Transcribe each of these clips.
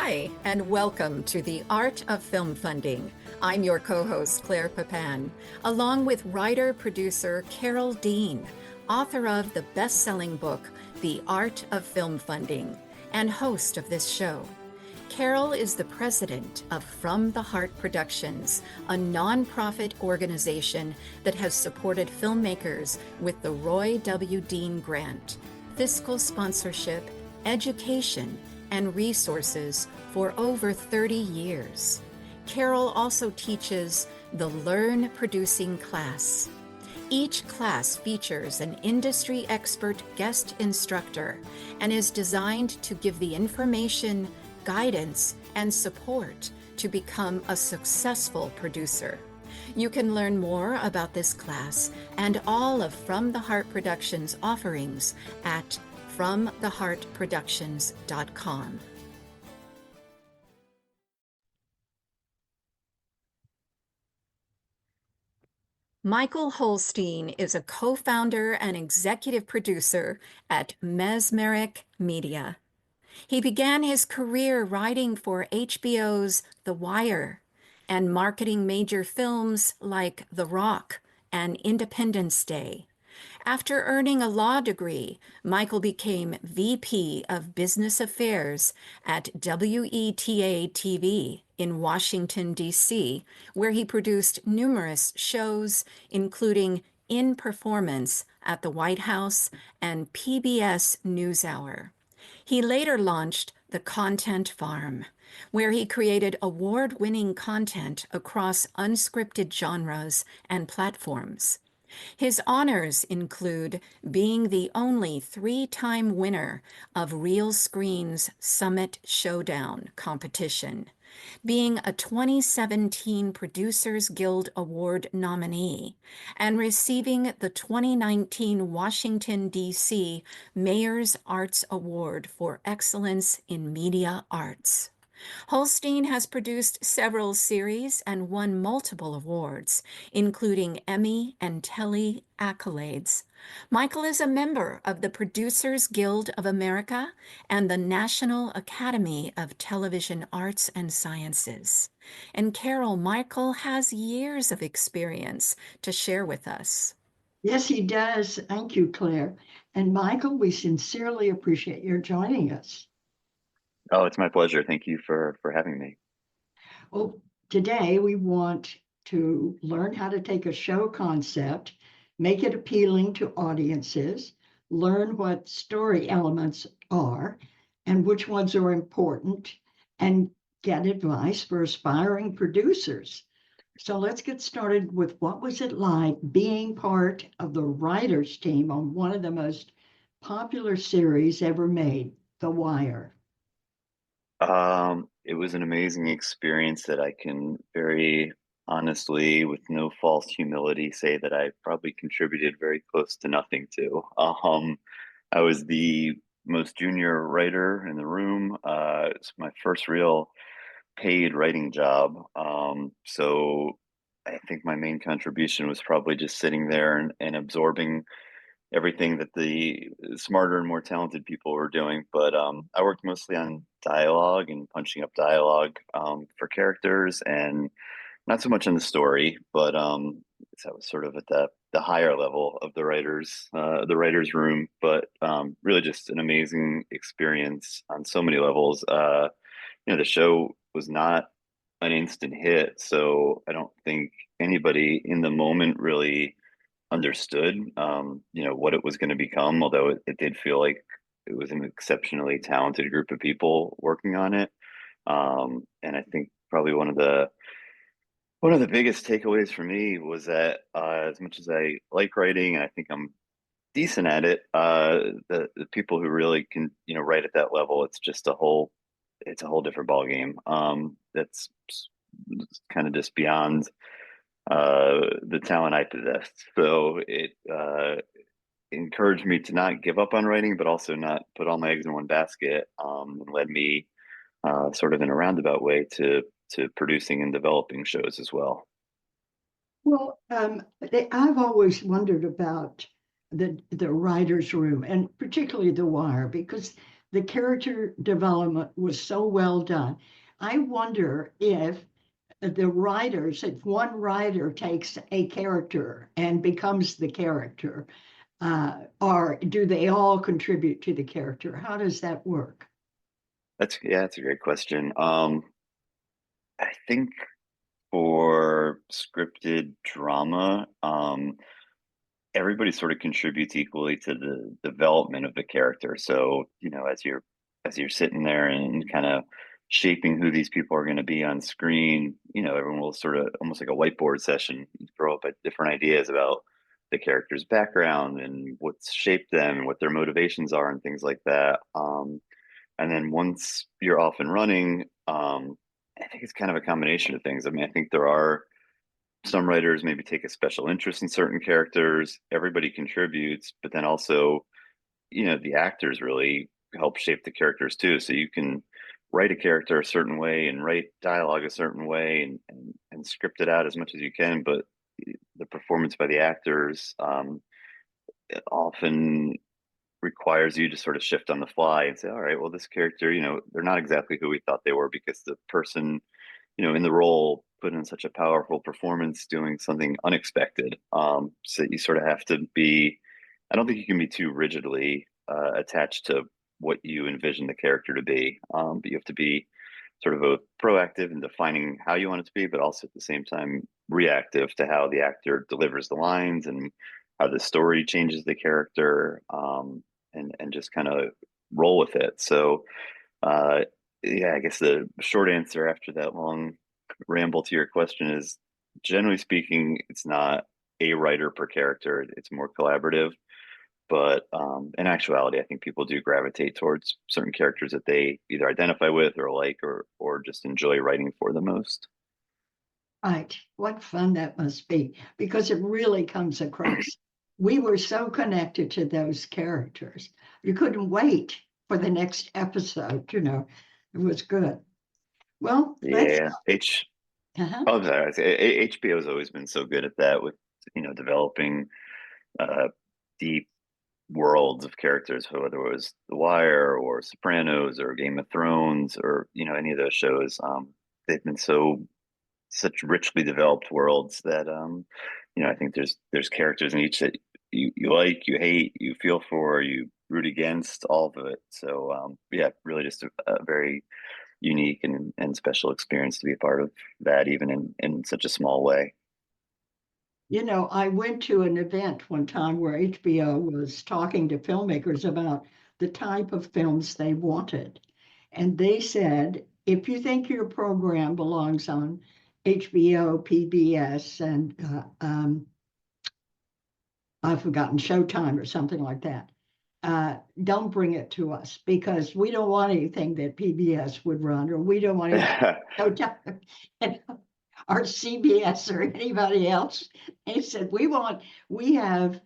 Hi, and welcome to the Art of Film Funding. I'm your co-host, Claire Papan, along with writer-producer Carol Dean, author of the best-selling book, The Art of Film Funding, and host of this show. Carol is the president of From the Heart Productions, a nonprofit organization that has supported filmmakers with the Roy W. Dean Grant, fiscal sponsorship, education, and resources for over 30 years. Carol also teaches the Learn Producing class. Each class features an industry expert guest instructor and is designed to give the information, guidance, and support to become a successful producer. You can learn more about this class and all of From the Heart Productions offerings at FromTheHeartProductions.com. Michael Holstein is a co-founder and executive producer at Mesmeric Media. He began his career writing for HBO's The Wire and marketing major films like The Rock and Independence Day. After earning a law degree, Michael became VP of Business Affairs at WETA-TV in Washington, D.C., where he produced numerous shows, including In Performance at the White House and PBS NewsHour. He later launched The Content Farm, where he created award-winning content across unscripted genres and platforms. His honors include being the only three-time winner of Real Screen's Summit Showdown competition, being a 2017 Producers Guild Award nominee, and receiving the 2019 Washington, D.C. Mayor's Arts Award for Excellence in Media Arts. Holstein has produced several series and won multiple awards, including Emmy and Telly accolades. Michael is a member of the Producers Guild of America and the National Academy of Television Arts and Sciences. And Carol, Michael has years of experience to share with us. Yes, he does. Thank you, Claire. And Michael, we sincerely appreciate your joining us. Oh, it's my pleasure. Thank you for having me. Well, today we want to learn how to take a show concept, make it appealing to audiences, learn what story elements are and which ones are important, and get advice for aspiring producers. So let's get started with what was it like being part of the writers team on one of the most popular series ever made, The Wire? It was an amazing experience that I can very honestly, with no false humility, say that I probably contributed very close to nothing to. I was the most junior writer in the room. It's my first real paid writing job. So I think my main contribution was probably just sitting there and absorbing everything that the smarter and more talented people were doing. But I worked mostly on dialogue and punching up dialogue for characters, and not so much on the story. But that was sort of at the higher level of the writers room. But really just an amazing experience on so many levels. The show was not an instant hit, so I don't think anybody in the moment really understood what it was going to become, although it did feel like it was an exceptionally talented group of people working on it. And I think probably one of the biggest takeaways for me was that as much as I like writing and I think I'm decent at it, the people who really can write at that level, it's a whole different ballgame. That's kind of just beyond the talent I possessed. So it encouraged me to not give up on writing, but also not put all my eggs in one basket, and led me sort of in a roundabout way to producing and developing shows as well. Well, I've always wondered about the writer's room, and particularly The Wire, because the character development was so well done. I wonder if the writers, if one writer takes a character and becomes the character, or do they all contribute to the character? How does that work? That's a great question. I think for scripted drama, everybody sort of contributes equally to the development of the character. So, as you're sitting there and kind of shaping who these people are going to be on screen, everyone will sort of almost like a whiteboard session, throw up different ideas about the character's background and what's shaped them and what their motivations are and things like that. And then once you're off and running, I think it's kind of a combination of things. I mean, I think there are some writers maybe take a special interest in certain characters. Everybody contributes, but then also, the actors really help shape the characters too. So you can write a character a certain way and write dialogue a certain way and script it out as much as you can, but the performance by the actors it often requires you to sort of shift on the fly and say, all right, well, this character, they're not exactly who we thought they were because the person, in the role put in such a powerful performance doing something unexpected. So you sort of have to be, I don't think you can be too rigidly attached to what you envision the character to be. But you have to be sort of a proactive in defining how you want it to be, but also at the same time reactive to how the actor delivers the lines and how the story changes the character, and just kind of roll with it. So, uh, yeah, I guess the short answer after that long ramble to your question is, generally speaking, it's not a writer per character. It's more collaborative. But in actuality, I think people do gravitate towards certain characters that they either identify with or like, or just enjoy writing for the most. Right. What fun that must be, because it really comes across. We were so connected to those characters. You couldn't wait for the next episode, It was good. Well, let's. Yeah, Uh-huh. oh, I'm sorry. HBO has always been so good at that with developing uh, deep worlds of characters, whether it was The Wire or Sopranos or Game of Thrones or any of those shows. They've been such richly developed worlds that I think there's characters in each that you like, you hate, you feel for, you root against, all of it. So yeah, really just a very unique and special experience to be a part of that, even in such a small way. I went to an event one time where HBO was talking to filmmakers about the type of films they wanted. And they said, if you think your program belongs on HBO, PBS, and I've forgotten Showtime or something like that, don't bring it to us because we don't want anything that PBS would run, or we don't want anything Showtime or CBS or anybody else. They said, we have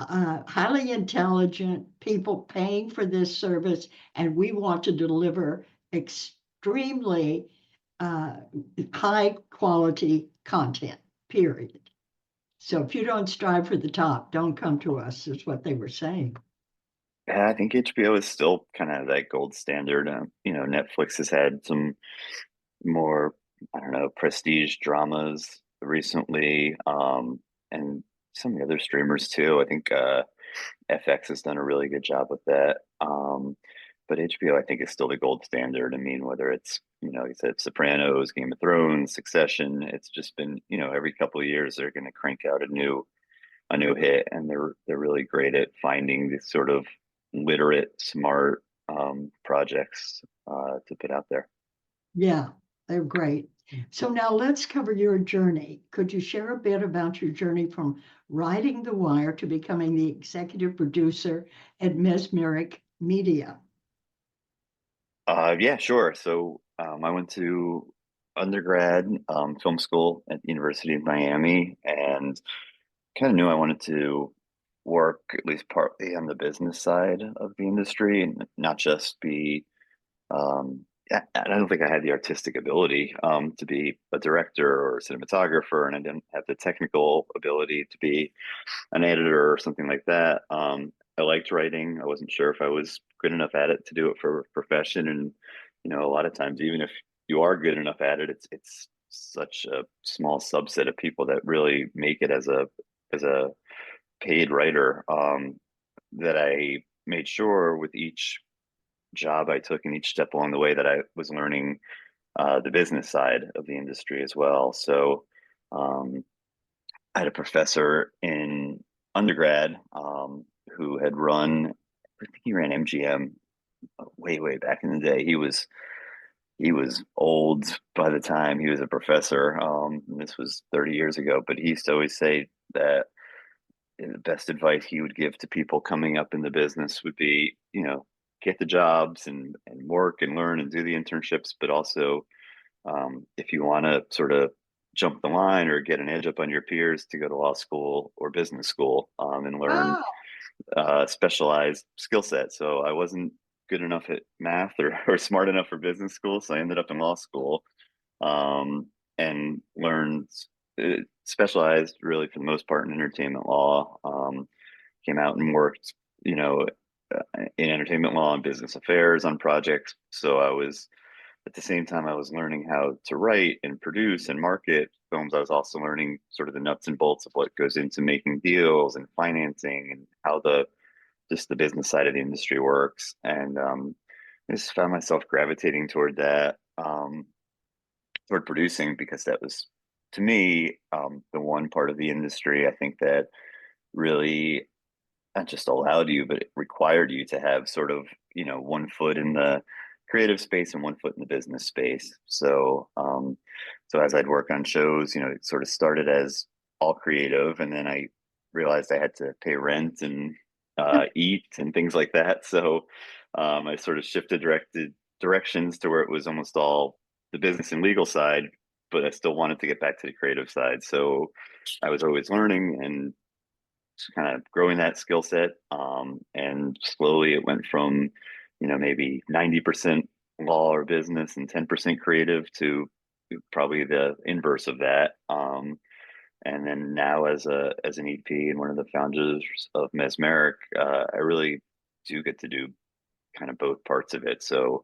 highly intelligent people paying for this service, and we want to deliver extremely high quality content, period. So if you don't strive for the top, don't come to us, is what they were saying. Yeah, I think HBO is still kind of that gold standard. Netflix has had some more, I don't know, prestige dramas recently, and some of the other streamers too. I think FX has done a really good job with that. But HBO, I think, is still the gold standard. I mean, whether it's, like I said, Sopranos, Game of Thrones, Succession, it's just been, every couple of years they're going to crank out a new hit, and they're really great at finding these sort of literate, smart projects to put out there. Yeah, they're great. So now let's cover your journey. Could you share a bit about your journey from writing The Wire to becoming the executive producer at Mesmeric Media? Yeah, sure. So I went to undergrad film school at the University of Miami, and kind of knew I wanted to work at least partly on the business side of the industry and not just be. I don't think I had the artistic ability to be a director or a cinematographer, and I didn't have the technical ability to be an editor or something like that. I liked writing. I wasn't sure if I was good enough at it to do it for a profession. And, a lot of times, even if you are good enough at it, it's such a small subset of people that really make it as a paid writer, that I made sure with each job I took and each step along the way that I was learning the business side of the industry as well. So um, I had a professor in undergrad who had run, I think he ran MGM way, way back in the day. He was old by the time he was a professor. This was 30 years ago, but he used to always say that the best advice he would give to people coming up in the business would be, get the jobs and work and learn and do the internships, but also if you want to sort of jump the line or get an edge up on your peers, to go to law school or business school and learn Oh, specialized skill set. So I wasn't good enough at math or smart enough for business school, so I ended up in law school and learned specialized really for the most part in entertainment law. Came out and worked, you know, in entertainment law and business affairs on projects. So I was at the same time I was learning how to write and produce and market films. I was also learning sort of the nuts and bolts of what goes into making deals and financing and how the business side of the industry works. And I just found myself gravitating toward that, toward producing, because that was, to me, the one part of the industry I think that really not just allowed you, but it required you to have sort of, one foot in the creative space and one foot in the business space. So as I'd work on shows, it sort of started as all creative, and then I realized I had to pay rent and eat and things like that. So I sort of shifted directions to where it was almost all the business and legal side, but I still wanted to get back to the creative side. So I was always learning and kind of growing that skill set. And slowly it went from, maybe 90% law or business and 10% creative to probably the inverse of that. And then now as an EP and one of the founders of Mesmeric, I really do get to do kind of both parts of it. So,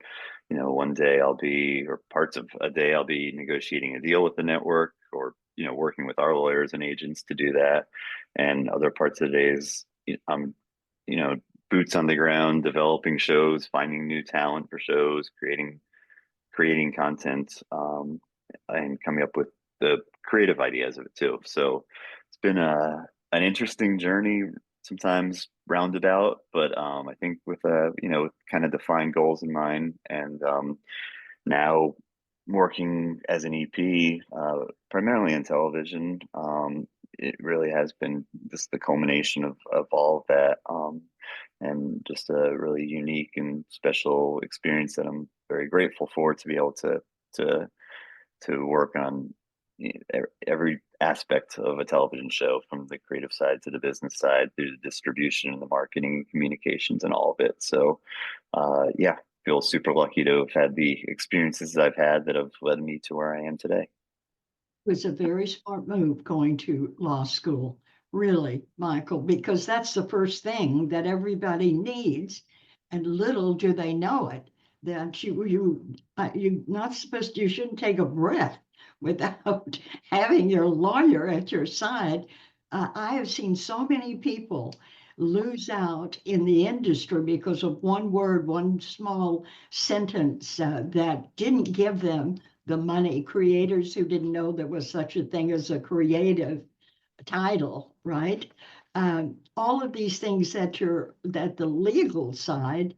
one day or parts of a day I'll be negotiating a deal with the network, or, working with our lawyers and agents to do that. And other parts of the days, I'm, you know, boots on the ground, developing shows, finding new talent for shows, creating content, and coming up with the creative ideas of it too. So it's been an interesting journey, sometimes roundabout, but I think with kind of defined goals in mind, and now working as an EP, primarily in television. It really has been just the culmination of all of that, and just a really unique and special experience that I'm very grateful for, to be able to work on every aspect of a television show, from the creative side to the business side, through the distribution and the marketing and communications and all of it. So, yeah, feel super lucky to have had the experiences I've had that have led me to where I am today. was a very smart move going to law school, really, Michael, because that's the first thing that everybody needs, and little do they know it, that you're not supposed, you shouldn't take a breath without having your lawyer at your side. I have seen so many people lose out in the industry because of one word, one small sentence that didn't give them the money. Creators who didn't know there was such a thing as a creative title, right? All of these things that the legal side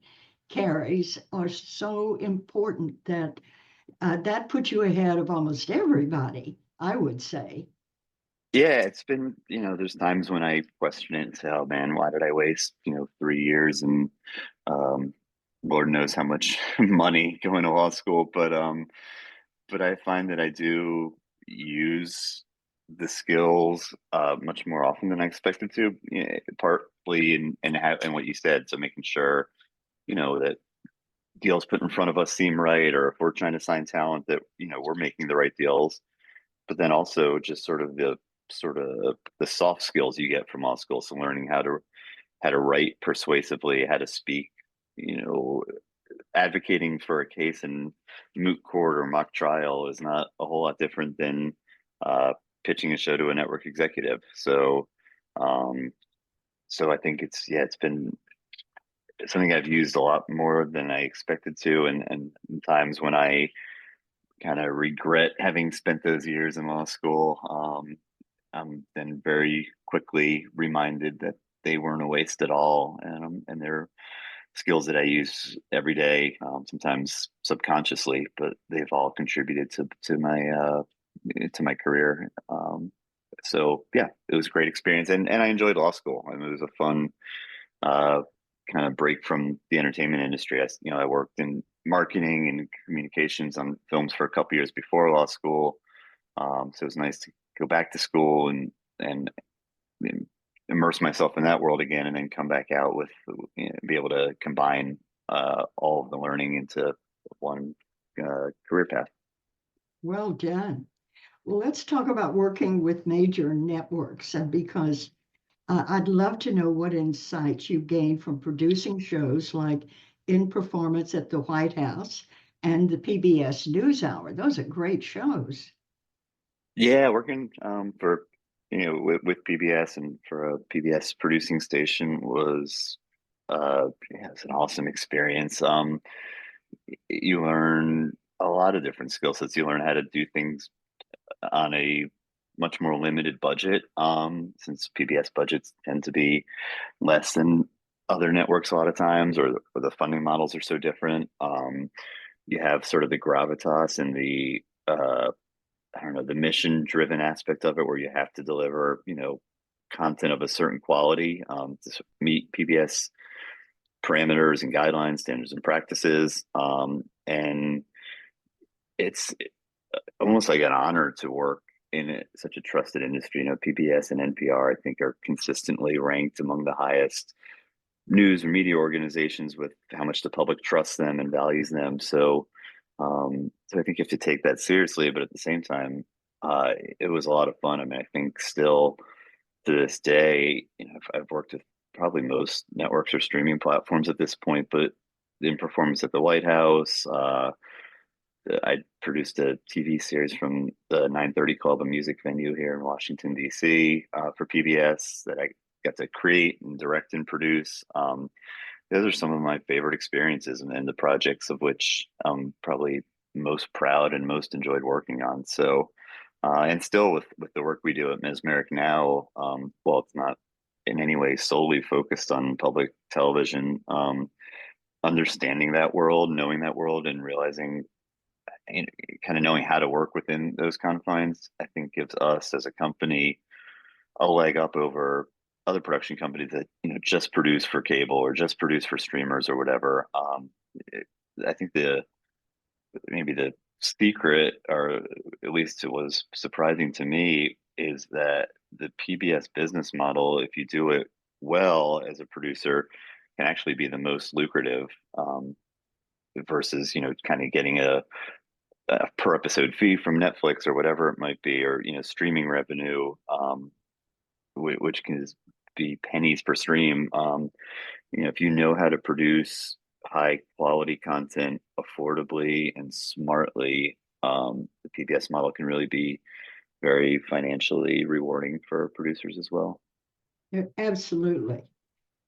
carries are so important that that puts you ahead of almost everybody, I would say. Yeah, it's been, there's times when I question it and say, oh man, why did I waste, 3 years and um, Lord knows how much money going to law school. But I find that I do use the skills much more often than I expected to, partly in what you said. So making sure, that deals put in front of us seem right, or if we're trying to sign talent, that, we're making the right deals. But then also just sort of the soft skills you get from law school. So learning how to write persuasively, how to speak, you know, advocating for a case in moot court or mock trial is not a whole lot different than pitching a show to a network executive. Um, so I think it's been something I've used a lot more than I expected to, and times when I kind of regret having spent those years in law school, I'm then very quickly reminded that they weren't a waste at all, and they're skills that I use every day, sometimes subconsciously, but they've all contributed to my career. So yeah, it was a great experience, and I enjoyed law school. I mean, it was a fun uh, kind of break from the entertainment industry. I worked in marketing and communications on films for a couple years before law school. So it was nice to go back to school and immerse myself in that world again, and then come back out with, be able to combine all of the learning into one career path. Well done. Well, let's talk about working with major networks, and because I'd love to know what insights you gained from producing shows like In Performance at the White House and the PBS NewsHour. Those are great shows. Yeah, working for with PBS and for a PBS producing station was yeah, it's an awesome experience. You learn a lot of different skill sets. You learn how to do things on a much more limited budget, since PBS budgets tend to be less than other networks a lot of times, or the funding models are so different. You have sort of the gravitas and the I don't know, the mission driven aspect of it, where you have to deliver, content of a certain quality, to meet PBS parameters and guidelines, standards and practices. And it's almost like an honor to work in such a trusted industry. PBS and NPR, I think, are consistently ranked among the highest news or media organizations with how much the public trusts them and values them. So I think you have to take that seriously, but at the same time, it was a lot of fun. I mean, I think still to this day, I've worked with probably most networks or streaming platforms at this point, but In Performance at the White House, I produced a TV series from the 930 Club, a music venue here in Washington, D.C., for PBS that I got to create and direct and produce. Those are some of my favorite experiences, and the projects of which I'm probably most proud and most enjoyed working on. So, and still with the work we do at Mesmeric now, well, it's not in any way solely focused on public television. Understanding that world, knowing that world, and realizing, kind of knowing how to work within those confines, I think gives us as a company a leg up over other production companies that just produce for cable or just produce for streamers or whatever. I think maybe the secret, or at least it was surprising to me, is that the PBS business model, if you do it well as a producer, can actually be the most lucrative, versus kind of getting a per episode fee from Netflix or whatever it might be, or streaming revenue, which can be pennies per stream. If you know how to produce high quality content affordably and smartly, the PBS model can really be very financially rewarding for producers as well. Yeah, absolutely.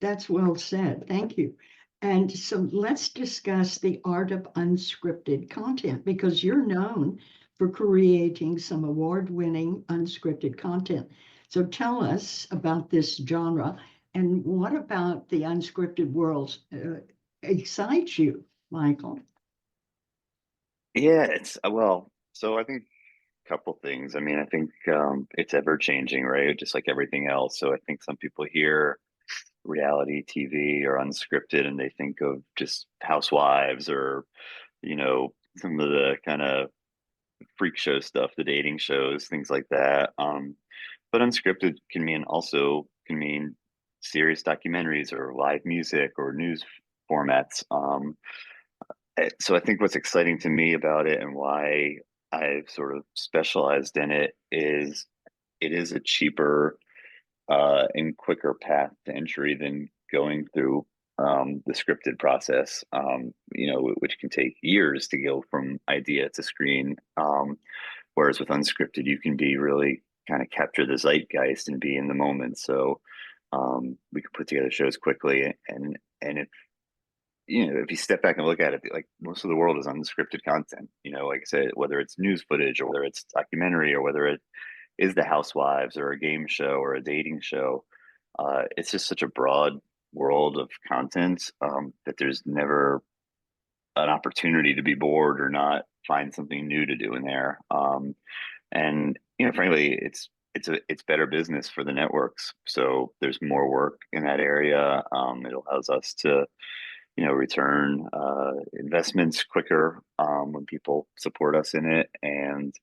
That's well said. Thank you. And so let's discuss the art of unscripted content, because you're known for creating some award-winning unscripted content. So tell us about this genre, and what about the unscripted world excites you, Michael? Yeah, it's well, so I think a couple things. I mean, I think it's ever changing, right? Just like everything else. So I think some people hear reality TV or unscripted and they think of just housewives, or some of the kind of freak show stuff, the dating shows, things like that. But unscripted can mean serious documentaries or live music or news formats. So I think what's exciting to me about it, and why I've sort of specialized in it is a cheaper and quicker path to entry than going through the scripted process, which can take years to go from idea to screen. Whereas with unscripted, you can be really kind of capture the zeitgeist and be in the moment. So we could put together shows quickly, and if you step back and look at it, like most of the world is unscripted content. Like I said, whether it's news footage or whether it's documentary or whether it is the Housewives or a game show or a dating show, it's just such a broad world of content that there's never an opportunity to be bored or not find something new to do in there. And frankly, it's better business for the networks. So there's more work in that area. It allows us to return investments quicker when people support us in it, and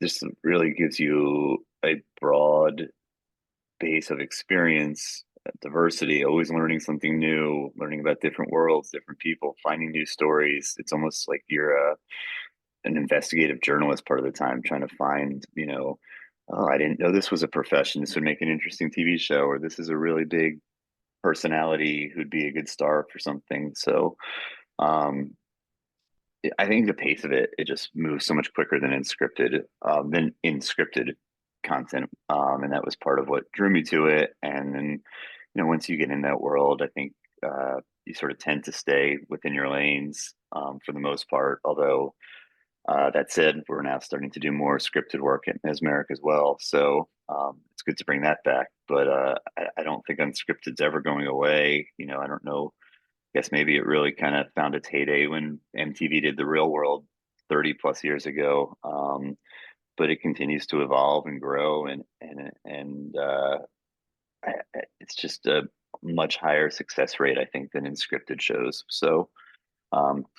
this really gives you a broad base of experience, diversity, always learning something new, learning about different worlds, different people, finding new stories. It's almost like you're an investigative journalist part of the time, trying to find, oh, I didn't know this was a profession. This would make an interesting TV show, or this is a really big personality who'd be a good star for something. So um, I think the pace of it just moves so much quicker than in scripted content, and that was part of what drew me to it. And then once you get in that world, I think you sort of tend to stay within your lanes for the most part. Although that said, we're now starting to do more scripted work at Mesmeric as well, so it's good to bring that back. But I don't think unscripted's ever going away. I don't know. I guess maybe it really kind of found its heyday when MTV did The Real World 30 plus years ago. But it continues to evolve and grow, and it's just a much higher success rate, I think, than in scripted shows. So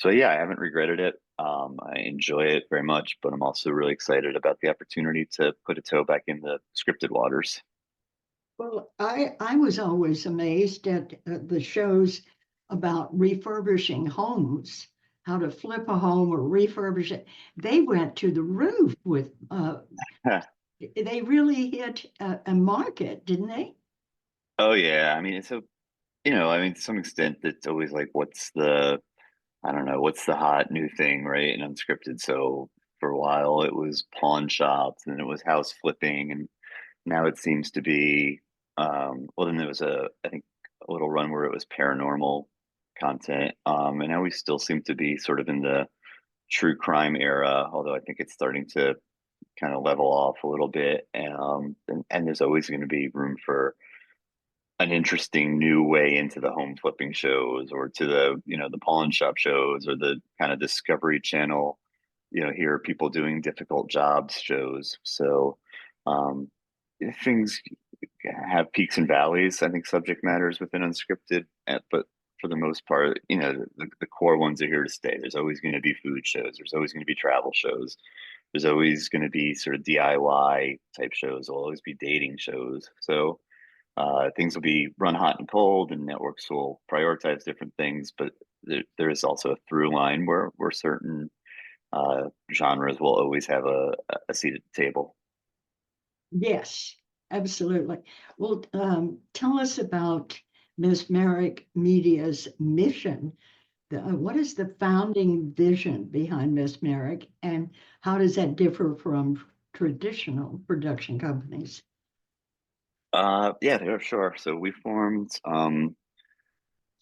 yeah, I haven't regretted it. I enjoy it very much, but I'm also really excited about the opportunity to put a toe back in the scripted waters. Well, I was always amazed at the shows about refurbishing homes, how to flip a home or refurbish it. They went to the roof with, they really hit a market, didn't they? Oh yeah, I mean, to some extent, it's always like, I don't know, what's the hot new thing, right? And unscripted. So for a while, it was pawn shops, and it was house flipping, and now it seems to be, well, then there was I think, a little run where it was paranormal content. And now we still seem to be sort of in the true crime era, although I think it's starting to kind of level off a little bit. And there's always going to be room for an interesting new way into the home flipping shows, or to the pawn shop shows, or the kind of Discovery Channel, here are people doing difficult jobs shows. So um, things have peaks and valleys. I think subject matters within unscripted, but for the most part, the core ones are here to stay. There's always going to be food shows. There's always going to be travel shows. There's always going to be sort of DIY type shows. There'll always be dating shows. So things will be run hot and cold, and networks will prioritize different things. But there is also a through line where certain genres will always have a seat at the table. Yes, absolutely. Well, tell us about Mesmeric Media's mission. What is the founding vision behind Mesmeric, and how does that differ from traditional production companies? Yeah, sure. So we formed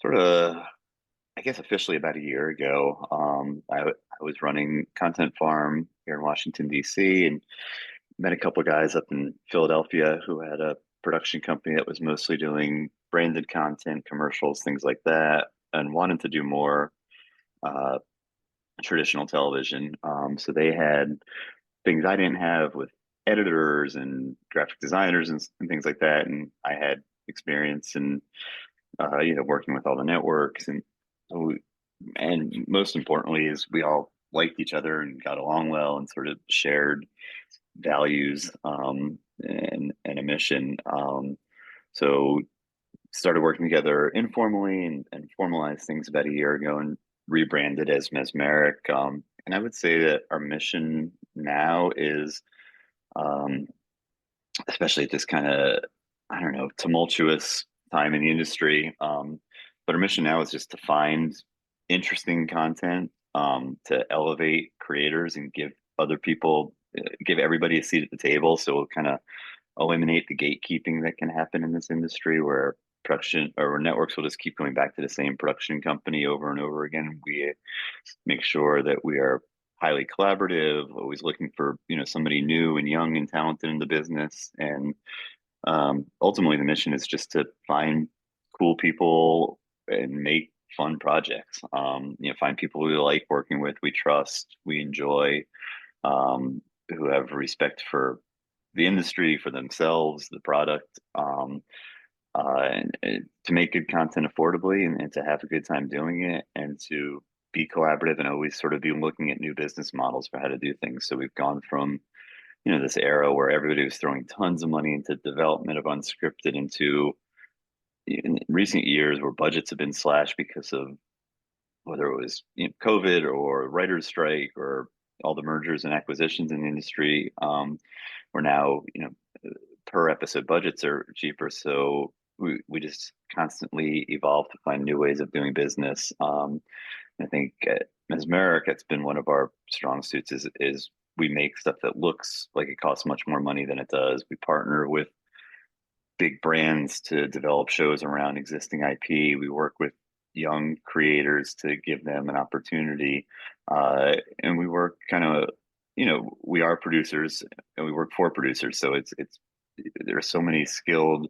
sort of, I guess, officially about a year ago. I was running Content Farm here in Washington, D.C., and met a couple of guys up in Philadelphia who had a production company that was mostly doing branded content, commercials, things like that, and wanted to do more uh, traditional television. So they had things I didn't have with editors and graphic designers and things like that, and I had experience in working with all the networks, and most importantly is we all liked each other and got along well and sort of shared values and a mission. So started working together informally and formalized things about a year ago and rebranded as Mesmeric. And I would say that our mission now is, um, especially at this kind of, I don't know, tumultuous time in the industry. But our mission now is just to find interesting content, to elevate creators and give other people, give everybody a seat at the table. So we'll kind of eliminate the gatekeeping that can happen in this industry where production or networks will just keep going back to the same production company over and over again. We make sure that we are highly collaborative, always looking for, somebody new and young and talented in the business. And ultimately the mission is just to find cool people and make fun projects. Find people we like working with, we trust, we enjoy, who have respect for the industry, for themselves, the product, and to make good content affordably, and to have a good time doing it, and to be collaborative and always sort of be looking at new business models for how to do things. So we've gone from, this era where everybody was throwing tons of money into development of unscripted into in recent years where budgets have been slashed because of whether it was COVID or writer's strike or all the mergers and acquisitions in the industry. We're now, per episode budgets are cheaper. So we just constantly evolve to find new ways of doing business. I think at Mesmeric, it's been one of our strong suits is we make stuff that looks like it costs much more money than it does. We partner with big brands to develop shows around existing IP. We work with young creators to give them an opportunity. And we work kind of, we are producers and we work for producers. So there are so many skilled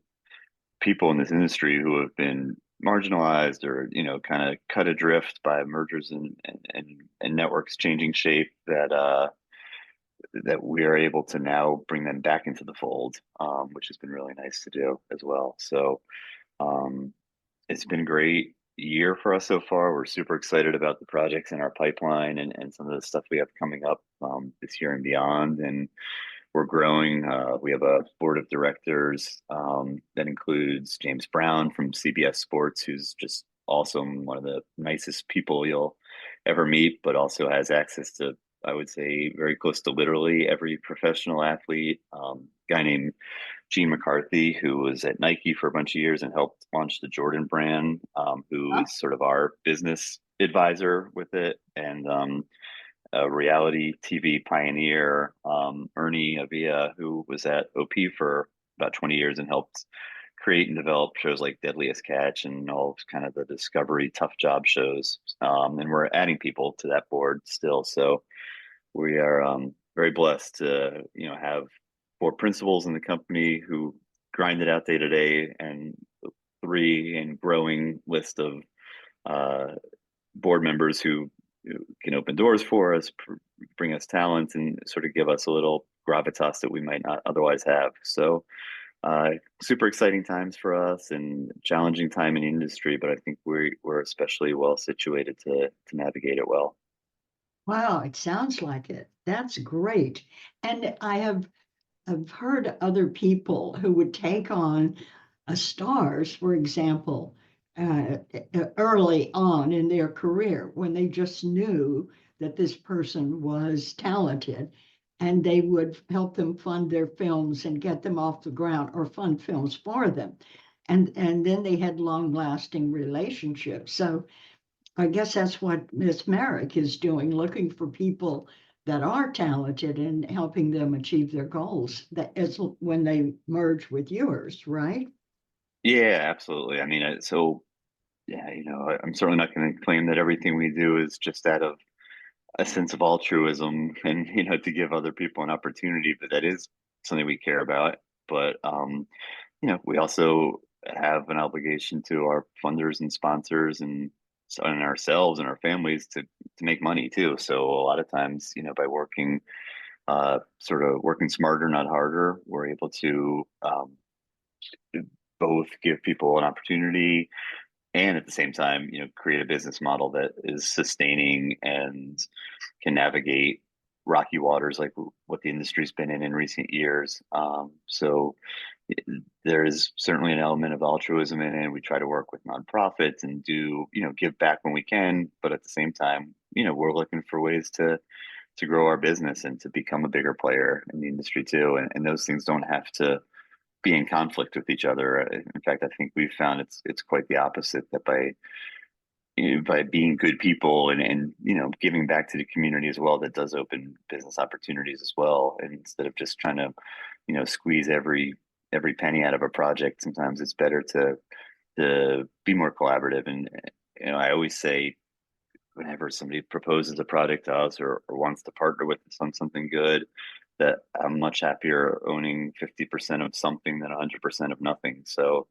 people in this industry who have been marginalized or, kind of cut adrift by mergers and networks changing shape that we are able to now bring them back into the fold, which has been really nice to do as well. So it's been a great year for us so far. We're super excited about the projects in our pipeline and some of the stuff we have coming up this year and beyond. And we're growing. We have a board of directors that includes James Brown from CBS Sports, who's just awesome, one of the nicest people you'll ever meet, but also has access to, I would say, very close to literally every professional athlete. Guy named Gene McCarthy, who was at Nike for a bunch of years and helped launch the Jordan brand, who is sort of our business advisor with it, and a reality TV pioneer, Ernie Avia, who was at OP for about 20 years and helped create and develop shows like Deadliest Catch and all of kind of the Discovery tough job shows. And we're adding people to that board still. So we are very blessed to, have 4 principals in the company who grind it out day to day, and 3 and growing list of board members who can open doors for us, bring us talent, and sort of give us a little gravitas that we might not otherwise have. So super exciting times for us and challenging time in the industry, but I think we're especially well situated to navigate it well. Wow, it sounds like it. That's great. And I've heard other people who would take on stars, for example, early on in their career when they just knew that this person was talented, and they would help them fund their films and get them off the ground or fund films for them. And then they had long-lasting relationships. So I guess that's what Miss Merrick is doing, looking for people that are talented and helping them achieve their goals. That is when they merge with yours, right? Yeah, absolutely. I mean, so yeah, I'm certainly not going to claim that everything we do is just out of a sense of altruism and, to give other people an opportunity, but that is something we care about. But, we also have an obligation to our funders and sponsors and ourselves and our families to make money too. So a lot of times, by working, sort of working smarter, not harder, we're able to both give people an opportunity and at the same time, create a business model that is sustaining and can navigate rocky waters like what the industry's been in recent years. So there is certainly an element of altruism in it. We try to work with nonprofits and do, give back when we can, but at the same time, we're looking for ways to grow our business and to become a bigger player in the industry too. And those things don't have to be in conflict with each other. In fact, I think we've found it's quite the opposite, that by being good people and giving back to the community as well, that does open business opportunities as well. And instead of just trying to squeeze every penny out of a project, sometimes it's better to be more collaborative. And I always say, whenever somebody proposes a product to us or wants to partner with us on something good, that I'm much happier owning 50% of something than 100% of nothing. So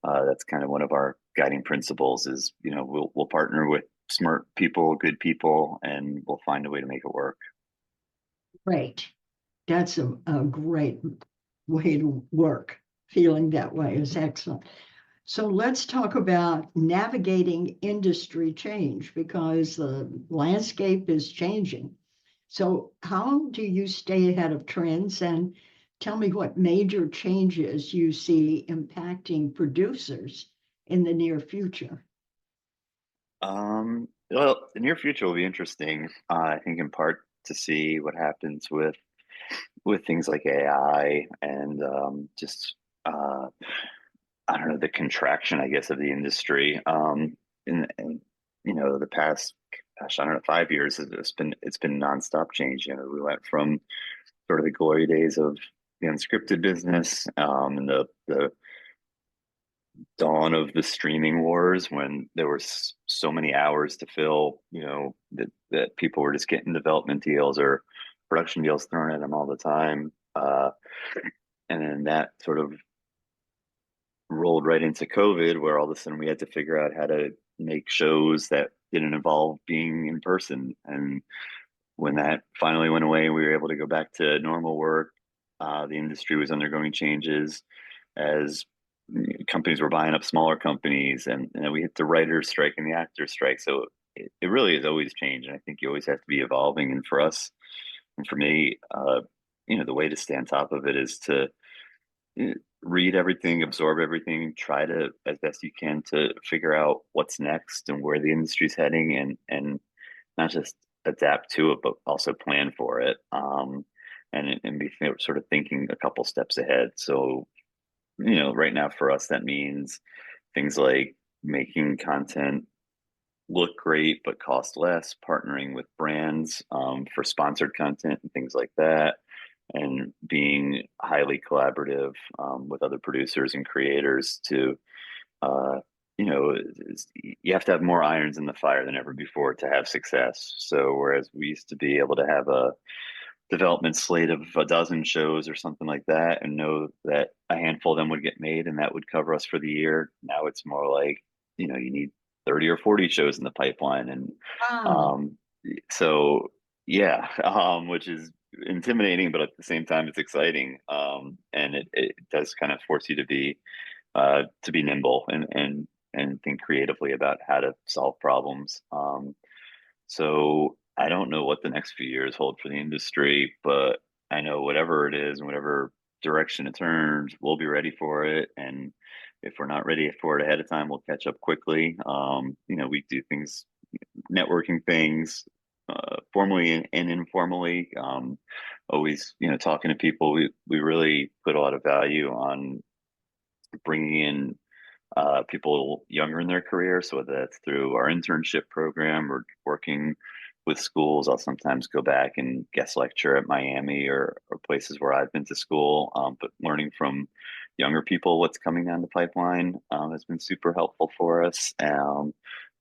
that's kind of one of our guiding principles is, we'll partner with smart people, good people, and we'll find a way to make it work. Great. That's a great way to work. Feeling that way is excellent. So let's talk about navigating industry change, because the landscape is changing. So how do you stay ahead of trends, and tell me what major changes you see impacting producers in the near future? Well, the near future will be interesting. I think in part to see what happens with things like AI and just I don't know, the contraction, I guess, of the industry. And the past, gosh, I don't know, 5 years, it's been nonstop change. We went from sort of the glory days of the unscripted business, and the dawn of the streaming wars, when there were so many hours to fill, that people were just getting development deals or production deals thrown at them all the time. And then that sort of rolled right into COVID, where all of a sudden we had to figure out how to make shows that didn't involve being in person. And when that finally went away, we were able to go back to normal work. The industry was undergoing changes as companies were buying up smaller companies, and we hit the writer's strike and the actor's strike. So it really has always changed, and I think you always have to be evolving. And for us, and for me, the way to stay on top of it is to read everything, absorb everything, try to, as best you can, to figure out what's next and where the industry's heading, and not just adapt to it, but also plan for it. And be sort of thinking a couple steps ahead. So, right now for us, that means things like making content look great but cost less, partnering with brands for sponsored content and things like that, and being highly collaborative with other producers and creators to, you have to have more irons in the fire than ever before to have success. So whereas we used to be able to have a development slate of a dozen shows or something like that and know that a handful of them would get made and that would cover us for the year, now it's more like, you need 30 or 40 shows in the pipeline. And Wow. um, so, yeah, which is intimidating, but at the same time, it's exciting. And it does kind of force you to be nimble and think creatively about how to solve problems. So I don't know what the next few years hold for the industry, but I know whatever it is and whatever direction it turns, we'll be ready for it. And if we're not ready for it ahead of time, we'll catch up quickly. We do things, networking things, formally and informally. Always, talking to people. We really put a lot of value on bringing in people younger in their career. So whether that's through our internship program or working with schools, I'll sometimes go back and guest lecture at Miami or places where I've been to school. But learning from younger people what's coming down the pipeline has been super helpful for us.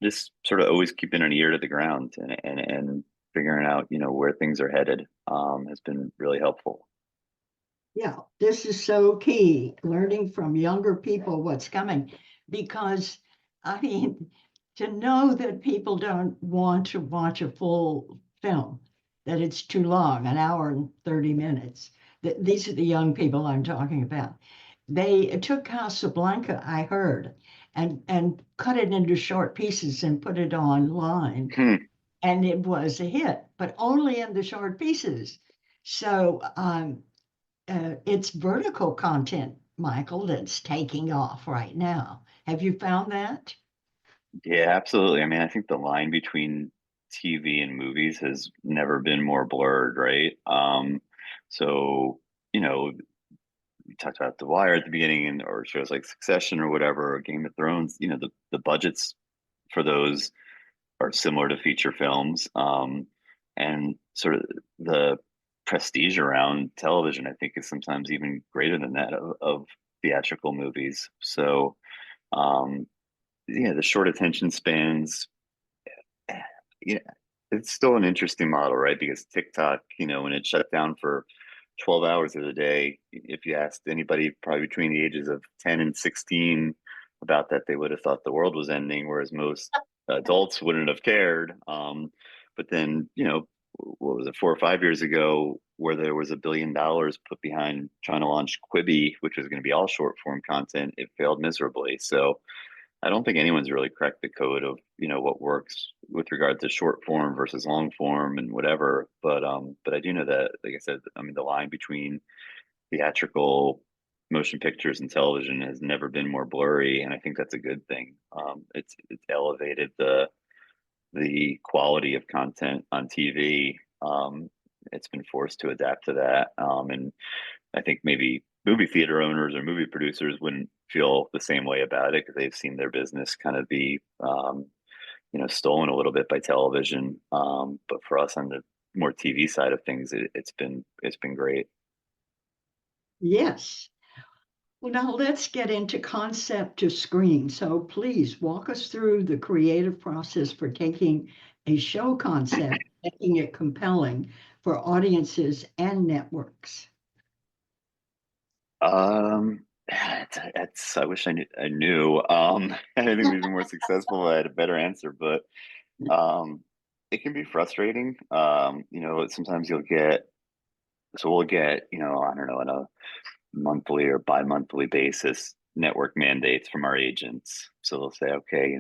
Just sort of always keeping an ear to the ground and figuring out, where things are headed has been really helpful. Yeah, this is so key, learning from younger people what's coming, because I mean, to know that people don't want to watch a full film, that it's too long, an hour and 30 minutes. These are the young people I'm talking about. They took Casablanca, I heard, and cut it into short pieces and put it online, and it was a hit, but only in the short pieces. So it's vertical content, Michael, that's taking off right now. Have you found that? Yeah, absolutely. I mean, I think the line between TV and movies has never been more blurred, right? So, you know, we talked about The Wire at the beginning, and or shows like Succession or whatever, or Game of Thrones. The budgets for those are similar to feature films, and sort of the prestige around television, I think, is sometimes even greater than that of theatrical movies. So, um, yeah, the short attention spans, yeah, it's still an interesting model, right? Because TikTok, when it shut down for 12 hours of the day, if you asked anybody probably between the ages of 10 and 16 about that, they would have thought the world was ending, whereas most adults wouldn't have cared. But then, what was it, 4 or 5 years ago, where there was $1 billion put behind trying to launch Quibi, which was going to be all short form content, it failed miserably. So, I don't think anyone's really cracked the code of what works with regard to short form versus long form and whatever. But I do know that, like I said, I mean, the line between theatrical motion pictures and television has never been more blurry, and I think that's a good thing. It's elevated the quality of content on TV. It's been forced to adapt to that, and I think maybe movie theater owners or movie producers wouldn't feel the same way about it because they've seen their business kind of be, stolen a little bit by television. But for us on the more TV side of things, it's been great. Yes. Well, now let's get into concept to screen. So please walk us through the creative process for taking a show concept, making it compelling for audiences and networks. I wish I knew. I think we'd be more successful if I had a better answer, but it can be frustrating. Sometimes we'll get, I don't know, on a monthly or bi-monthly basis, network mandates from our agents. So they'll say, okay,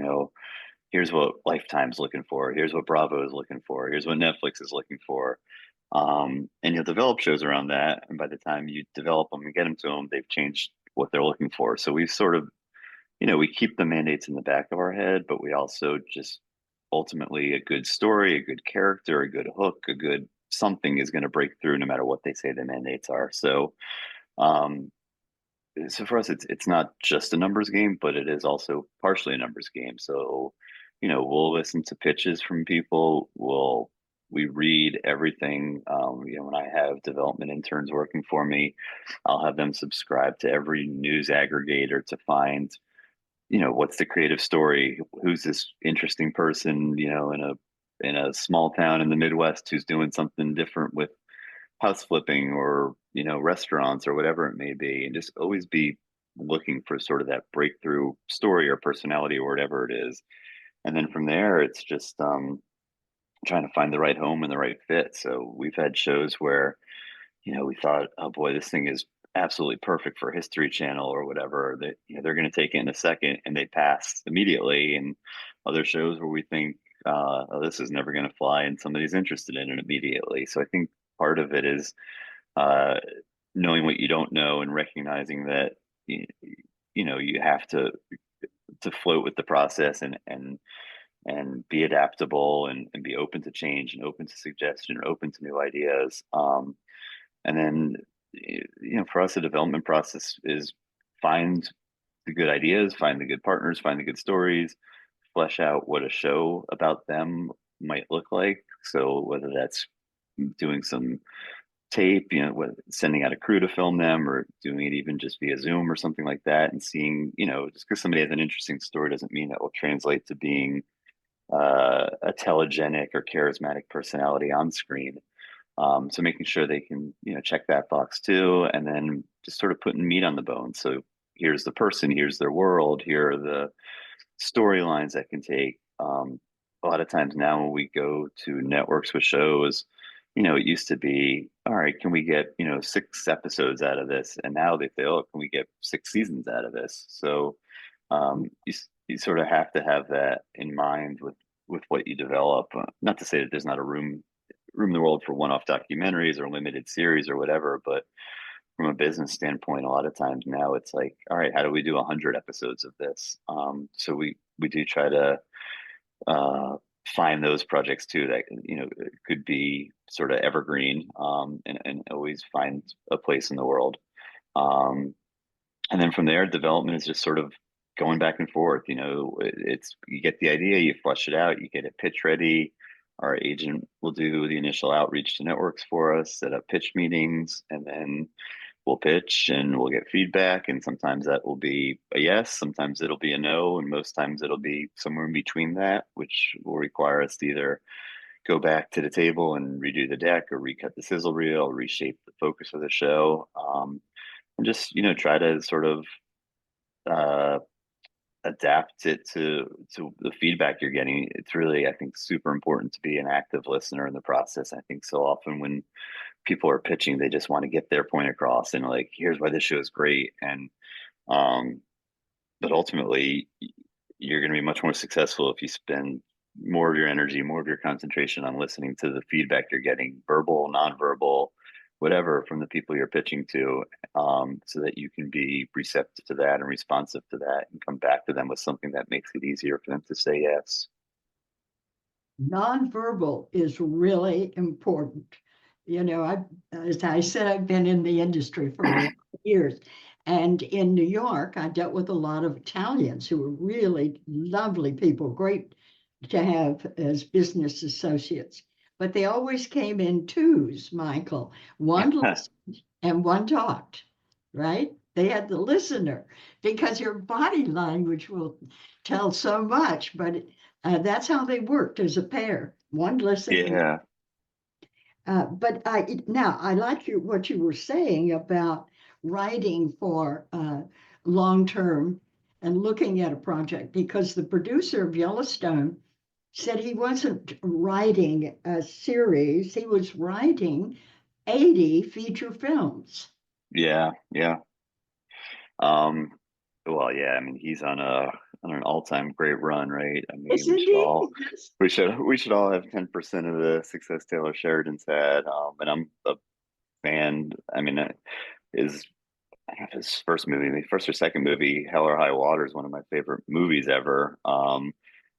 here's what Lifetime's looking for, here's what Bravo is looking for, here's what Netflix is looking for. And you'll develop shows around that. And by the time you develop them and get them to them, they've changed what they're looking for. So we sort of, we keep the mandates in the back of our head, but we also just ultimately a good story, a good character, a good hook, a good something is going to break through no matter what they say the mandates are. Um, so for us, it's not just a numbers game, but it is also partially a numbers game. So, we'll listen to pitches from people. We read everything. When I have development interns working for me, I'll have them subscribe to every news aggregator to find, what's the creative story? Who's this interesting person, in a small town in the Midwest who's doing something different with house flipping or restaurants or whatever it may be, and just always be looking for sort of that breakthrough story or personality or whatever it is. And then from there it's just trying to find the right home and the right fit. So we've had shows where we thought, oh boy, this thing is absolutely perfect for History Channel or whatever, that they're going to take it in a second, and they pass immediately. And other shows where we think, oh, this is never going to fly, and somebody's interested in it immediately. So I think part of it is uh, knowing what you don't know and recognizing that you have to float with the process and be adaptable and be open to change and open to suggestion and open to new ideas. And then for us, the development process is find the good ideas, find the good partners, find the good stories, flesh out what a show about them might look like. So whether that's doing some tape, sending out a crew to film them, or doing it even just via Zoom or something like that, and seeing, just because somebody has an interesting story doesn't mean that will translate to being a telegenic or charismatic personality on screen. So making sure they can, check that box too, and then just sort of putting meat on the bone. So here's the person, here's their world, here are the storylines that can take. A lot of times now when we go to networks with shows, it used to be, all right, can we get, 6 episodes out of this? And now they say, oh, can we get 6 seasons out of this? So you sort of have to have that in mind with what you develop. Not to say that there's not a room in the world for one-off documentaries or limited series or whatever, but from a business standpoint, a lot of times now it's like, all right, how do we do 100 episodes of this? So we do try to find those projects too that could be sort of evergreen, and always find a place in the world. And then from there, development is just sort of going back and forth. It's you get the idea, you flush it out, you get it pitch ready. Our agent will do the initial outreach to networks for us, set up pitch meetings, and then we'll pitch and we'll get feedback. And sometimes that will be a yes, sometimes it'll be a no, and most times it'll be somewhere in between that, which will require us to either go back to the table and redo the deck or recut the sizzle reel, reshape the focus of the show, and just try to sort of uh, adapt it to the feedback you're getting. It's really, I think, super important to be an active listener in the process. I think so often when people are pitching, they just want to get their point across and like, here's why this show is great. And um, but ultimately, you're going to be much more successful if you spend more of your energy, more of your concentration on listening to the feedback you're getting, verbal, nonverbal, whatever, from the people you're pitching to, so that you can be receptive to that and responsive to that and come back to them with something that makes it easier for them to say yes. Nonverbal is really important. As I said, I've been in the industry for a lot of years. And in New York, I dealt with a lot of Italians who were really lovely people, great to have as business associates. But they always came in twos, Michael. One listened and one talked, right? They had the listener because your body language will tell so much, but that's how they worked as a pair. One listened. Yeah. But I like what you were saying about writing for long term and looking at a project, because the producer of Yellowstone said he wasn't writing a series, he was writing 80 feature films. Yeah. Yeah. Um, well, yeah, I mean, he's on an all-time great run, right? I mean, Isn't he? Yes. we should all have 10% of the success Taylor Sheridan's had. And I'm a fan. I mean, his I don't know if his first movie, the first or second movie, Hell or High Water, is one of my favorite movies ever.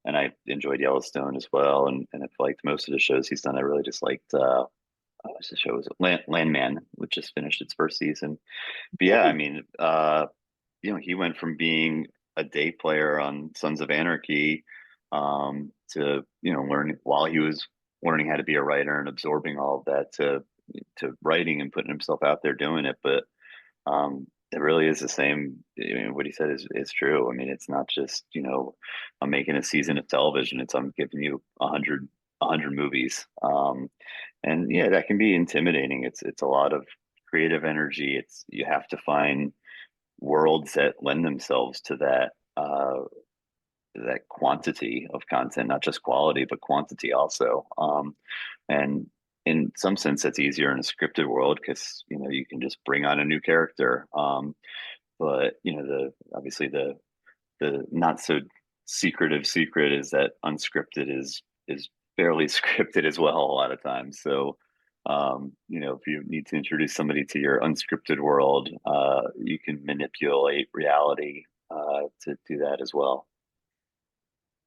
And I enjoyed Yellowstone as well, and I've liked most of the shows he's done. I really just liked what's the show? Was it Landman, which just finished its first season? But yeah, I mean, he went from being a day player on Sons of Anarchy, to learning while he was learning how to be a writer and absorbing all of that to writing and putting himself out there doing it. But it really is the same. I mean, what he said is true. I mean, it's not just I'm making a season of television. It's I'm giving you a hundred movies. And yeah, that can be intimidating. It's a lot of creative energy. It's you have to find worlds that lend themselves to that quantity of content, not just quality, but quantity also. And in some sense, that's easier in a scripted world because you can just bring on a new character. But the obviously the not so secretive secret is that unscripted is fairly scripted as well a lot of times. So if you need to introduce somebody to your unscripted world, you can manipulate reality to do that as well.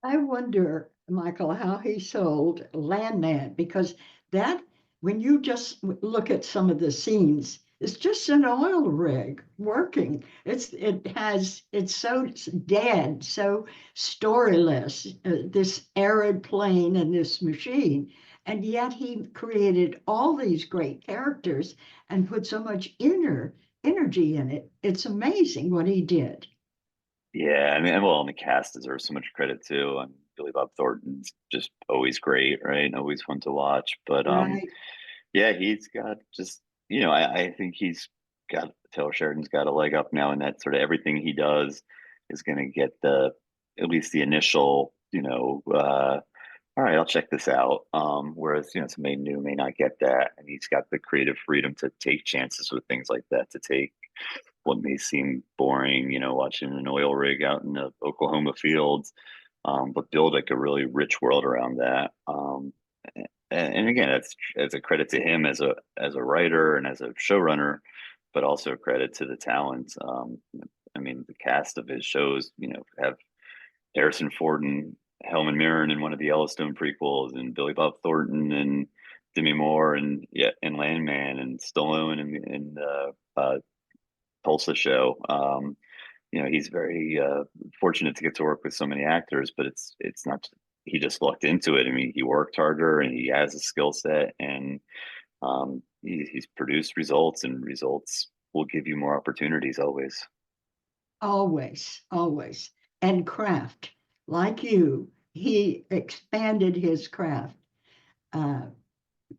I wonder, Michael, how he sold Landman, because that, when you just look at some of the scenes, it's just an oil rig working. It's so dead, so storyless, this arid plane and this machine. And yet he created all these great characters and put so much inner energy in it. It's amazing what he did. Yeah, I mean, well, and the cast deserves so much credit too. And Billy Bob Thornton's just always great, right? Always fun to watch. But Right. yeah, he's got just I think he's got Taylor Sheridan's got a leg up now, and that sort of everything he does is going to get the at least the initial all right, I'll check this out. Whereas somebody new may not get that, and he's got the creative freedom to take chances with things like that, to take what may seem boring, watching an oil rig out in the Oklahoma fields, but build like a really rich world around that. And again, it's a credit to him as a writer and as a showrunner, but also a credit to the talent. I mean, the cast of his shows, have Harrison Ford and Helen Mirren in one of the Yellowstone prequels, and Billy Bob Thornton and Demi Moore and Landman and Stallone and Tulsa show. He's very fortunate to get to work with so many actors, but it's not, he just lucked into it. I mean, he worked harder and he has a skill set, and he's produced results, and results will give you more opportunities always. Always, always. And craft, like you, he expanded his craft. Uh,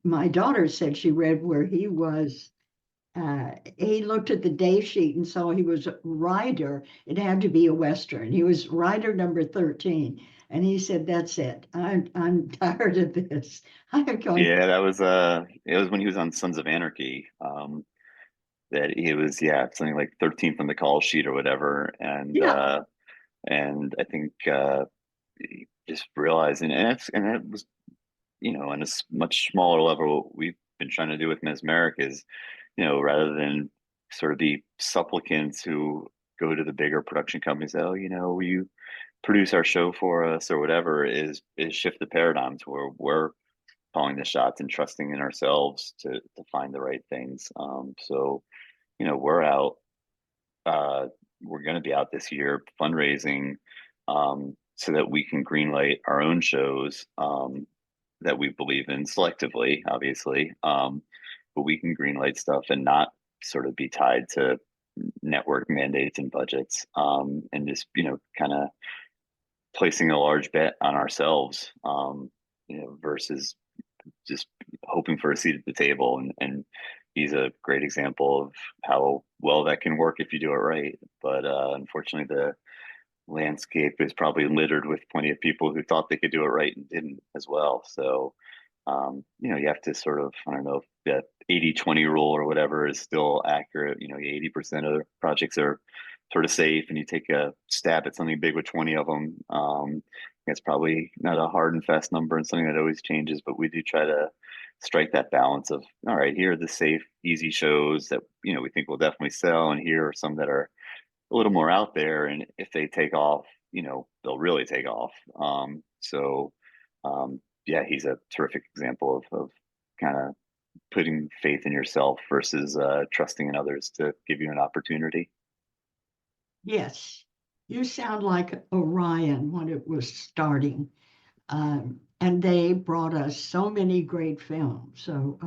my daughter said she read where he looked at the day sheet and saw he was rider. It had to be a Western. He was rider number 13. And he said, that's it. I'm tired of this. I'm going, Yeah, that was it was when he was on Sons of Anarchy. That he was, yeah, something like 13th on the call sheet or whatever. yeah, And I think he just realizing, and that was, on a much smaller level, what we've been trying to do with Mesmeric is, rather than sort of be supplicants who go to the bigger production companies, oh, will you produce our show for us or whatever, is shift the paradigm to where we're calling the shots and trusting in ourselves to find the right things. So, we're out. Uh, we're going to be out this year fundraising, so that we can greenlight our own shows, that we believe in selectively, obviously. But we can greenlight stuff and not sort of be tied to network mandates and budgets, and just, kind of placing a large bet on ourselves, versus just hoping for a seat at the table. And he's a great example of how well that can work if you do it right. But unfortunately, the landscape is probably littered with plenty of people who thought they could do it right and didn't as well. So, you have to sort of, I don't know if that 80-20 rule or whatever is still accurate. 80% of the projects are sort of safe, and you take a stab at something big with 20 of them. It's probably not a hard and fast number and something that always changes, but we do try to strike that balance of, all right, here are the safe, easy shows that, we think will definitely sell. And here are some that are a little more out there. And if they take off, they'll really take off. So, yeah, he's a terrific example of kind of putting faith in yourself versus trusting in others to give you an opportunity. yes. You sound like Orion when it was starting. And they brought us so many great films. So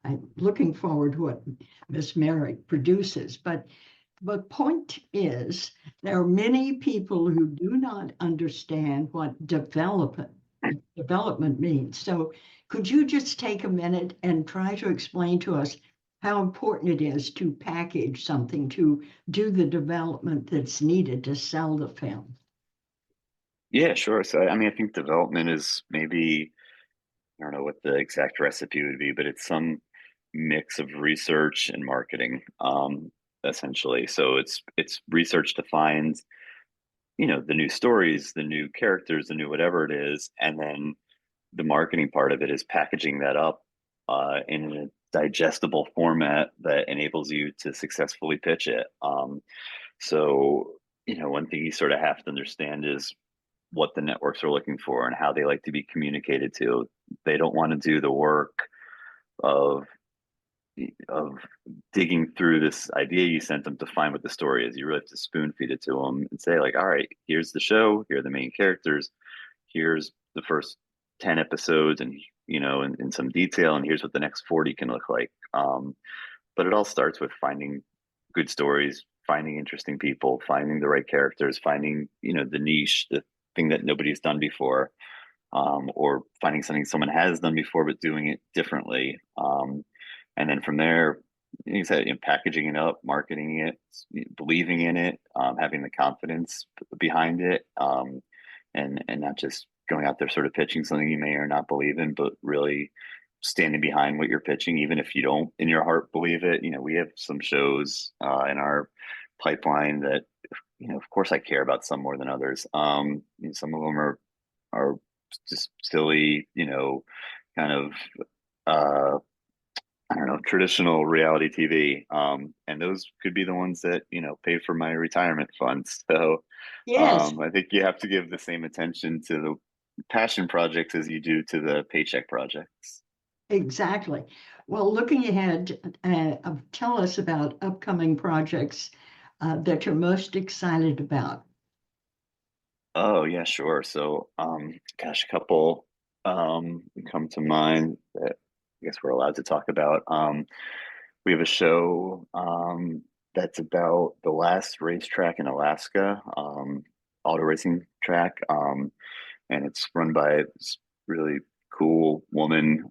I'm looking forward to what Miss Merrick produces. But the point is, there are many people who do not understand what development means. So could you just take a minute and try to explain to us how important it is to package something, to do the development that's needed to sell the film? Yeah, sure. So, I mean, I think development is maybe, I don't know what the exact recipe would be, but it's some mix of research and marketing, essentially. So it's research to find, the new stories, the new characters, the new whatever it is, and then the marketing part of it is packaging that up in a digestible format that enables you to successfully pitch it. So, one thing you sort of have to understand is what the networks are looking for and how they like to be communicated to. They don't want to do the work of of digging through this idea you sent them to find what the story is. You really have to spoon feed it to them and say, like, all right, here's the show, here are the main characters, here's the first 10 episodes, and in some detail, and here's what the next 40 can look like. But it all starts with finding good stories, finding interesting people, finding the right characters, finding, the niche, the thing that nobody's done before, or finding something someone has done before but doing it differently. And then from there, like you said, packaging it up, marketing it, believing in it, having the confidence behind it, and not just going out there sort of pitching something you may or not believe in, but really standing behind what you're pitching, even if you don't in your heart believe it. We have some shows in our pipeline that, of course, I care about some more than others. Some of them are just silly, kind of uh, I don't know, traditional reality TV. And those could be the ones that, pay for my retirement funds. So Yes, I think you have to give the same attention to the passion projects as you do to the paycheck projects. exactly. Well, looking ahead, tell us about upcoming projects that you're most excited about. Oh yeah, sure. So, gosh, a couple come to mind that I guess we're allowed to talk about. We have a show that's about the last racetrack in Alaska, auto racing track, and it's run by this really cool woman.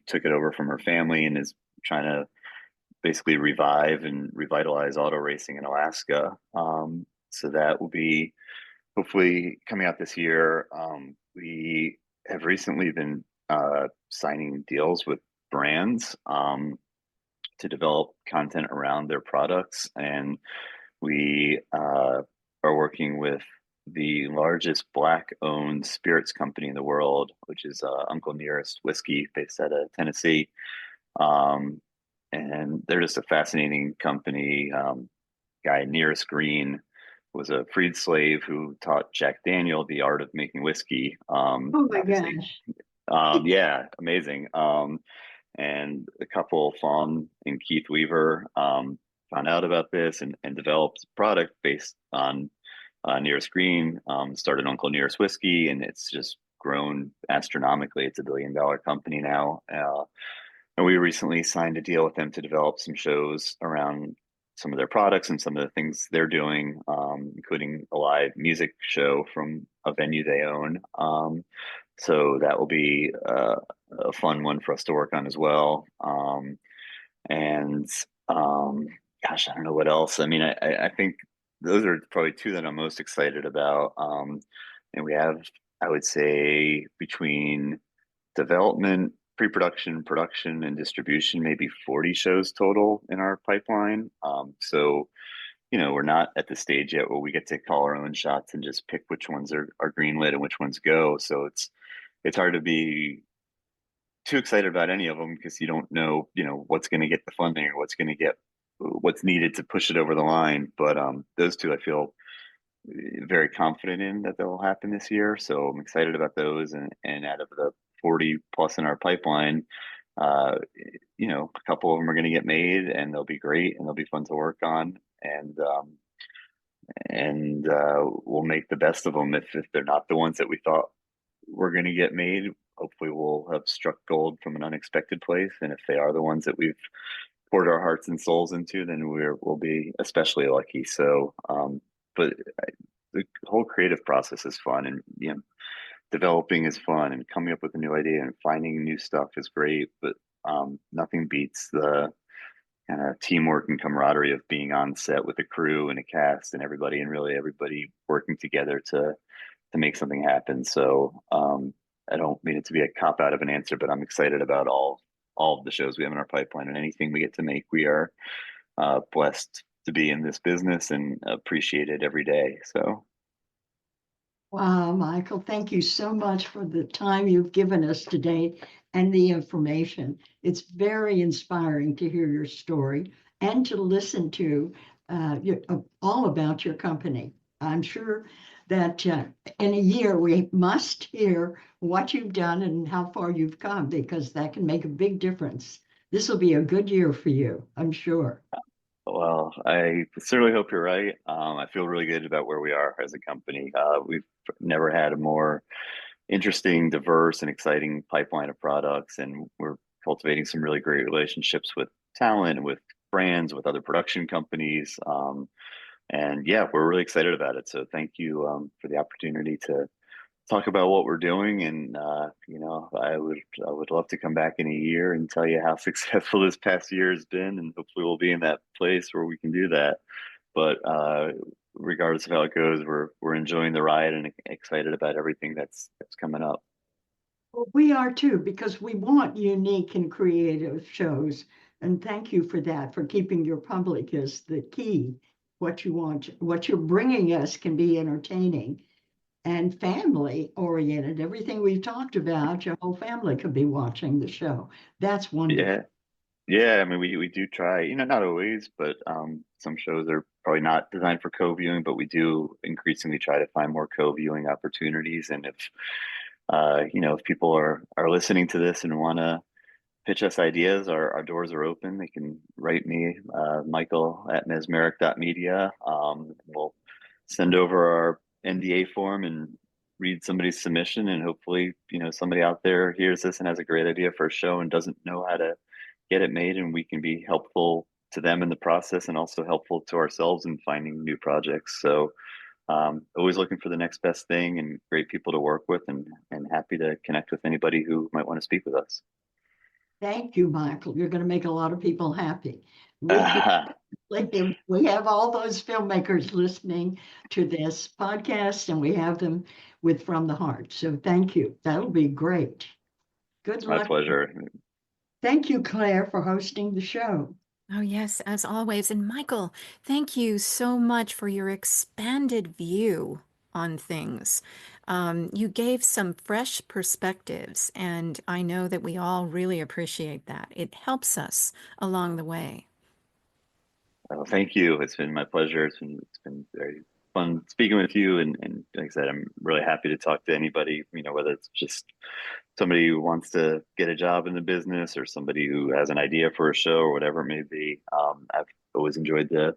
Took it over from her family and is trying to basically revive and revitalize auto racing in Alaska. So that will be hopefully coming out this year. We have recently been signing deals with brands to develop content around their products, and we are working with the largest Black-owned spirits company in the world, which is Uncle Nearest Whiskey, based out of Tennessee. Um, and they're just a fascinating company. Guy Nearest Green was a freed slave who taught Jack Daniel the art of making whiskey. Oh my Obviously, gosh. yeah, amazing. And a couple, Fawn and Keith Weaver, found out about this and developed a product based on Nearest Green. Started Uncle Nearest Whiskey, and it's just grown astronomically. It's $1 billion company now. And we recently signed a deal with them to develop some shows around some of their products and some of the things they're doing, including a live music show from a venue they own. So that will be a fun one for us to work on as well. And gosh, I don't know what else. I mean, I think those are probably two that I'm most excited about. And we have, I would say, between development, pre-production, production, and distribution, maybe 40 shows total in our pipeline. So, we're not at the stage yet where we get to call our own shots and just pick which ones are greenlit and which ones go. So it's hard to be too excited about any of them because you don't know, what's going to get the funding or what's needed to push it over the line. But those two I feel very confident in that they'll happen this year. So I'm excited about those. And out of the 40 plus in our pipeline, uh, a couple of them are going to get made and they'll be great and they'll be fun to work on. And we'll make the best of them if they're not the ones that we thought were going to get made. Hopefully, we'll have struck gold from an unexpected place. And if they are the ones that we've poured our hearts and souls into, then we'll be especially lucky. So, but the whole creative process is fun, and developing is fun, and coming up with a new idea and finding new stuff is great. But nothing beats the kind of teamwork and camaraderie of being on set with a crew and a cast and everybody, and really everybody working together to make something happen. So I don't mean it to be a cop out of an answer, but I'm excited about all of the shows we have in our pipeline, and anything we get to make. We are blessed to be in this business and appreciate it every day. So Wow, Michael, thank you so much for the time you've given us today and the information. It's very inspiring to hear your story and to listen to all about your company. I'm sure that in a year we must hear what you've done and how far you've come, because that can make a big difference. This will be a good year for you, I'm sure. well, I certainly hope you're right. I feel really good about where we are as a company. We've never had a more interesting, diverse, and exciting pipeline of products, and we're cultivating some really great relationships with talent, with brands, with other production companies. And yeah, we're really excited about it. So thank you for the opportunity to talk about what we're doing. And I would love to come back in a year and tell you how successful this past year has been, and hopefully we'll be in that place where we can do that. But regardless of how it goes, we're enjoying the ride and excited about everything that's coming up. Well, we are too, because we want unique and creative shows. And thank you for that, for keeping your public as the key. What you want, what you're bringing us can be entertaining and family oriented. Everything we've talked about, your whole family could be watching the show. That's wonderful. Yeah. Yeah, I mean, we do try, not always, but some shows are probably not designed for co-viewing, but we do increasingly try to find more co-viewing opportunities. And if if people are listening to this and want to pitch us ideas, our doors are open. They can write me, Michael at Mesmeric.media. We'll send over our NDA form and read somebody's submission, and hopefully, somebody out there hears this and has a great idea for a show and doesn't know how to get it made, and we can be helpful to them in the process and also helpful to ourselves in finding new projects. So always looking for the next best thing and great people to work with, and happy to connect with anybody who might want to speak with us. Thank you, Michael. You're going to make a lot of people happy. We have all those filmmakers listening to this podcast, and we have them with From the Heart. So thank you. That'll be great. Good luck. My pleasure. Thank you, Claire, for hosting the show. Oh, yes, as always. And Michael, thank you so much for your expanded view on things. You gave some fresh perspectives, and I know that we all really appreciate that. It helps us along the way. Well, thank you. It's been my pleasure. It's been very fun speaking with you, and like I said, I'm really happy to talk to anybody, whether it's just somebody who wants to get a job in the business or somebody who has an idea for a show or whatever it may be. I've always enjoyed the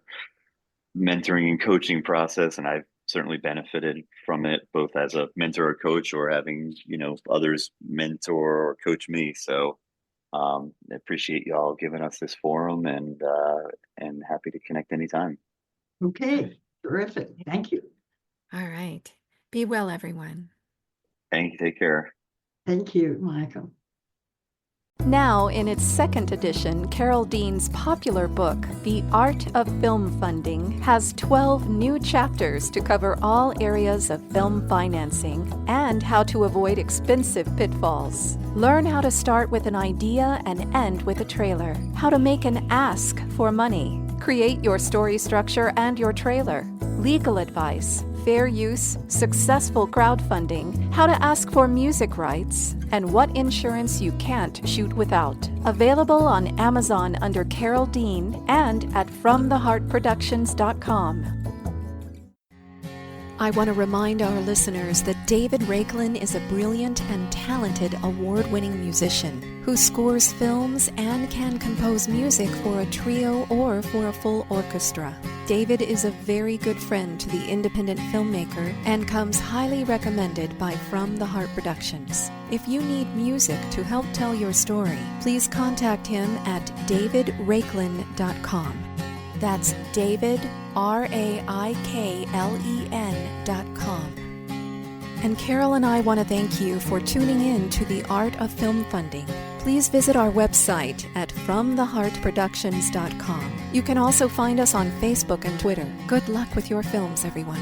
mentoring and coaching process, and I've certainly benefited from it, both as a mentor or coach, or having, others mentor or coach me. So I appreciate y'all giving us this forum, and happy to connect anytime. Okay, terrific. Thank you. All right. Be well, everyone. Thank you. Take care. Thank you, Michael. Now, in its second edition, Carol Dean's popular book, The Art of Film Funding, has 12 new chapters to cover all areas of film financing and how to avoid expensive pitfalls. Learn how to start with an idea and end with a trailer, how to make an ask for money, create your story structure and your trailer, legal advice, fair use, successful crowdfunding, how to ask for music rights, and what insurance you can't shoot without. Available on Amazon under Carol Dean and at FromTheHeartProductions.com. I want to remind our listeners that David Raiklin is a brilliant and talented award-winning musician who scores films and can compose music for a trio or for a full orchestra. David is a very good friend to the independent filmmaker and comes highly recommended by From the Heart Productions. If you need music to help tell your story, please contact him at davidraiklin.com. That's David, RAIKLEN.com. And Carol and I want to thank you for tuning in to The Art of Film Funding. Please visit our website at FromTheHeartProductions.com. You can also find us on Facebook and Twitter. Good luck with your films, everyone.